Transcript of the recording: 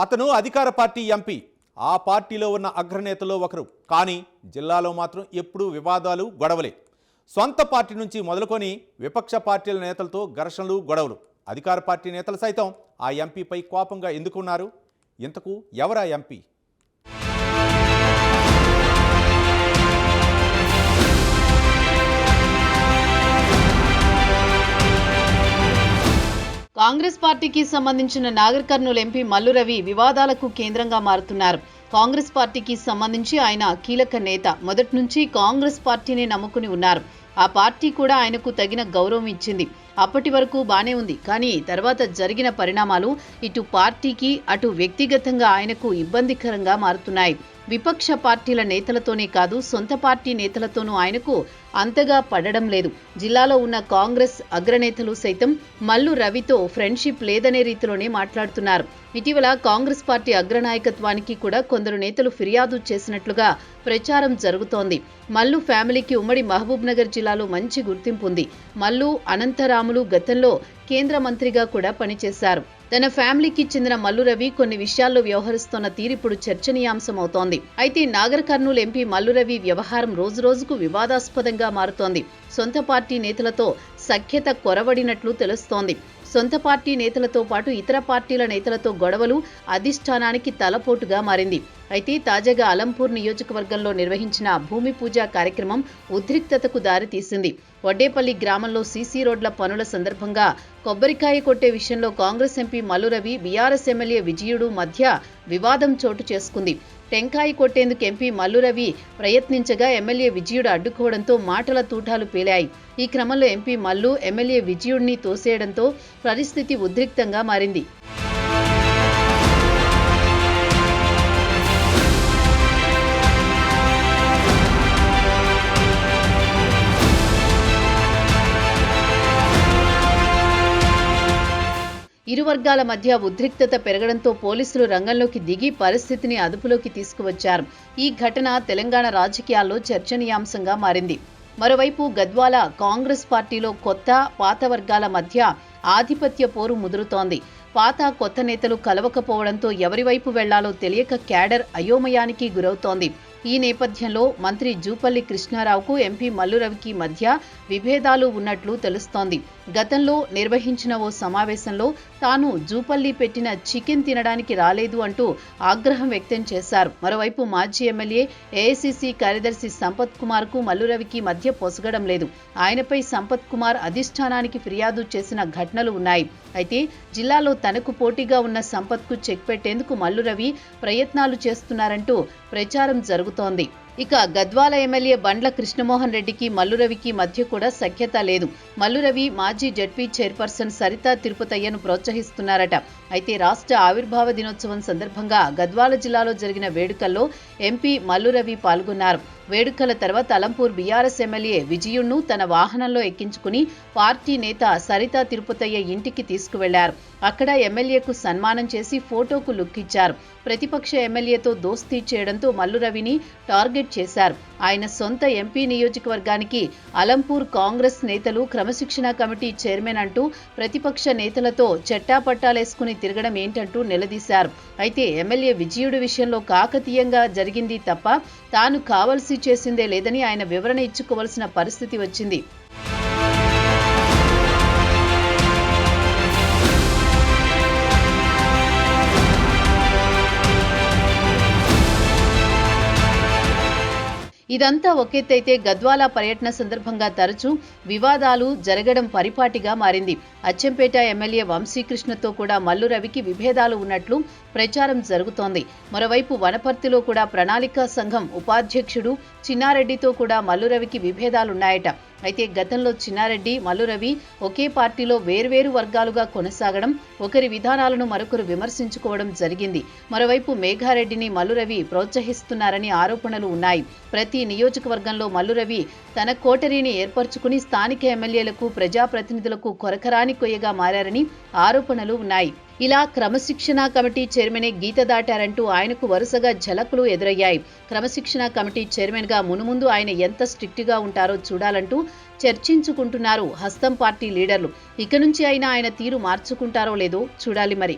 అతను అధికార party MP. ఆ పార్టీలో ఉన్న అగ్రనేతల్లో ఒకరు. కానీ జిల్లాలో మాత్రం ఎప్పుడూ వివాదాలు, గొడవలే. సొంత పార్టీ నుంచి మొదలుకొని విపక్ష పార్టీల నేతలతో ఘర్షణలు, గొడవలు. అధికార పార్టీ నేతలు సైతం ఆ ఎంపీపై కోపంగా ఎందుకున్నారు? ఇంతకు ఎవరా ఎంపీ? కాంగ్రెస్ పార్టీకి సంబంధించిన నాగర్ కర్నూల్ ఎంపీ మల్లు రవి వివాదాలకు కేంద్రంగా మారుతున్నారు. కాంగ్రెస్ పార్టీకి సంబంధించి ఆయన కీలక నేత. మొదటి నుంచి కాంగ్రెస్ పార్టీని నమ్ముకుని ఉన్నారు. ఆ పార్టీ కూడా ఆయనకు తగిన గౌరవం ఇచ్చింది. అప్పటి వరకు బానే ఉంది. కానీ తర్వాత జరిగిన పరిణామాలు ఇటు పార్టీకి అటు వ్యక్తిగతంగా ఆయనకు ఇబ్బందికరంగా మారుతున్నాయి. విపక్ష పార్టీల నేతలతోనే కాదు, సొంత పార్టీ నేతలతోనూ ఆయనకు అంతగా పడడం లేదు. జిల్లాలో ఉన్న కాంగ్రెస్ అగ్రనేతలు సైతం మల్లు రవితో ఫ్రెండ్షిప్ లేదనే రీతిలోనే మాట్లాడుతున్నారు. ఇటీవల కాంగ్రెస్ పార్టీ అగ్రనాయకత్వానికి కూడా కొందరు నేతలు ఫిర్యాదు చేసినట్లుగా ప్రచారం జరుగుతోంది. మల్లు ఫ్యామిలీకి ఉమ్మడి మహబూబ్ నగర్ జిల్లాలో మంచి గుర్తింపు ఉంది. మల్లు, అనంతరాములు గతంలో కేంద్ర మంత్రిగా కూడా పనిచేశారు. తన ఫ్యామిలీకి చెందిన మల్లు రవి కొన్ని విషయాల్లో వ్యవహరిస్తున్న తీరిప్పుడు చర్చనీయాంశమవుతోంది. అయితే నాగర్ కర్నూల్ ఎంపీ మల్లు రవి వ్యవహారం రోజురోజుకు వివాదాస్పదంగా మారుతోంది. సొంత పార్టీ నేతలతో సఖ్యత కొరవడినట్లు తెలుస్తోంది. సొంత పార్టీ నేతలతో పాటు ఇతర పార్టీల నేతలతో గొడవలు అధిష్టానానికి తలపోటుగా మారింది. అయితే తాజాగా అలంపూర్ నియోజకవర్గంలో నిర్వహించిన భూమి పూజ కార్యక్రమం ఉద్రిక్తతకు దారితీసింది. వడ్డేపల్లి గ్రామంలో సీసీ రోడ్ల పనుల సందర్భంగా కొబ్బరికాయ కొట్టే విషయంలో Congress MP Mallu Ravi, BRS MLA Vijayudu మధ్య వివాదం చోటు చేసుకుంది. టెంకాయ కొట్టేందుకు ఎంపీ మల్లు రవి ప్రయత్నించగా ఎమ్మెల్యే విజయుడు అడ్డుకోవడంతో మాటల తూటాలు పేలాయి. ఈ క్రమంలో ఎంపీ మల్లు ఎమ్మెల్యే విజయుడిని తోసేయడంతో పరిస్థితి ఉద్రిక్తంగా మారింది. ఇరు వర్గాల మధ్య ఉద్రిక్తత పెరగడంతో పోలీసులు రంగంలోకి దిగి పరిస్థితిని అదుపులోకి తీసుకువచ్చారు. ఈ ఘటన తెలంగాణ రాజకీయాల్లో చర్చనీయాంశంగా మారింది. మరోవైపు గద్వాల కాంగ్రెస్ పార్టీలో కొత్త, పాత వర్గాల మధ్య ఆధిపత్య పోరు ముదురుతోంది. పాత, కొత్త నేతలు కలవకపోవడంతో ఎవరి వైపు వెళ్లాలో తెలియక క్యాడర్ అయోమయానికి గురవుతోంది. ఈ నేపథ్యంలో మంత్రి జూపల్లి కృష్ణారావుకు ఎంపీ మల్లు రవికి మధ్య విభేదాలు ఉన్నట్లు తెలుస్తోంది. గతంలో నిర్వహించిన ఓ సమావేశంలో తాను జూపల్లి పెట్టిన చికెన్ తినడానికి రాలేదు అంటూ ఆగ్రహం వ్యక్తం చేశారు. మరోవైపు మాజీ ఎమ్మెల్యే, ఏఐసీసీ కార్యదర్శి సంపత్ కుమార్ కు మల్లు రవికి మధ్య పొసగడం లేదు. ఆయనపై సంపత్ కుమార్ అధిష్టానానికి ఫిర్యాదు చేసిన ఘటనలు ఉన్నాయి. అయితే జిల్లాలో తనకు పోటీగా ఉన్న సంపత్ కు చెక్ పెట్టేందుకు మల్లు రవి ప్రయత్నాలు చేస్తున్నారంటూ ప్రచారం జరుగుతోంది. ఇక గద్వాల ఎమ్మెల్యే బండ్ల కృష్ణమోహన్ రెడ్డికి మల్లు రవికి మధ్య కూడా సఖ్యత లేదు. మల్లు రవి మాజీ జడ్పీ చైర్పర్సన్ సరితా తిరుపతయ్యను ప్రోత్సహిస్తున్నారట. అయితే రాష్ట్ర ఆవిర్భావ దినోత్సవం సందర్భంగా గద్వాల జిల్లాలో జరిగిన వేడుకల్లో ఎంపీ మల్లు రవి పాల్గొన్నారు. వేడుకల తర్వాత అలంపూర్ బీఆర్ఎస్ ఎమ్మెల్యే విజయుణ్ణు తన వాహనంలో ఎక్కించుకుని పార్టీ నేత సరితా తిరుపతయ్య ఇంటికి తీసుకువెళ్లారు. అక్కడ ఎమ్మెల్యేకు సన్మానం చేసి ఫోటోకు లుక్ ఇచ్చారు. ప్రతిపక్ష ఎమ్మెల్యేతో దోస్తీ చేయడంతో మల్లు రవిని టార్గెట్ చేశారు. ఆయన సొంత ఎంపీ నియోజకవర్గానికి అలంపూర్ కాంగ్రెస్ నేతలు క్రమశిక్షణ కమిటీ చైర్మన్ అంటూ ప్రతిపక్ష నేతలతో చెట్టాపట్టాలేసుకుని తిరగడం ఏంటంటూ నిలదీశారు. అయితే ఎమ్మెల్యే విజయుడి విషయంలో కాకతీయంగా జరిగింది తప్ప తాను కావలసి చేసిందే లేదని ఆయన వివరణ ఇచ్చుకోవాల్సిన పరిస్థితి వచ్చింది. ఇదంతా ఒకెత్తైతే గద్వాల పర్యటన సందర్భంగా తరచూ వివాదాలు జరగడం పరిపాటిగా మారింది. అచ్చంపేట ఎమ్మెల్యే వంశీకృష్ణతో కూడా మల్లు రవికి విభేదాలు ఉన్నట్లు ప్రచారం జరుగుతోంది. మరోవైపు వనపర్తిలో కూడా ప్రణాళికా సంఘం ఉపాధ్యక్షుడు చిన్నారెడ్డితో కూడా మల్లు రవికి విభేదాలున్నాయట. అయితే గతంలో చిన్నారెడ్డి, మల్లు రవి ఒకే పార్టీలో వేర్వేరు వర్గాలుగా కొనసాగడం, ఒకరి విధానాలను మరొకరు విమర్శించుకోవడం జరిగింది. మరోవైపు మేఘారెడ్డిని మల్లు రవి ప్రోత్సహిస్తున్నారని ఆరోపణలు ఉన్నాయి. ప్రతి నియోజకవర్గంలో మల్లు రవి తన కోటరీని ఏర్పరచుకుని స్థానిక ఎమ్మెల్యేలకు, ప్రజాప్రతినిధులకు కొరకరాని కొయ్యగా మారారని ఆరోపణలు ఉన్నాయి. ఇలా క్రమశిక్షణ కమిటీ చైర్మనే గీత దాటారంటూ ఆయనకు వరుసగా ఝలకులు ఎదురయ్యాయి. క్రమశిక్షణ కమిటీ చైర్మన్ గా మునుముందు ఆయన ఎంత స్ట్రిక్ట్ గా ఉంటారో చూడాలంటూ చర్చించుకుంటున్నారు హస్తం పార్టీ లీడర్లు. ఇక నుంచి అయినా ఆయన తీరు మార్చుకుంటారో లేదో చూడాలి మరి.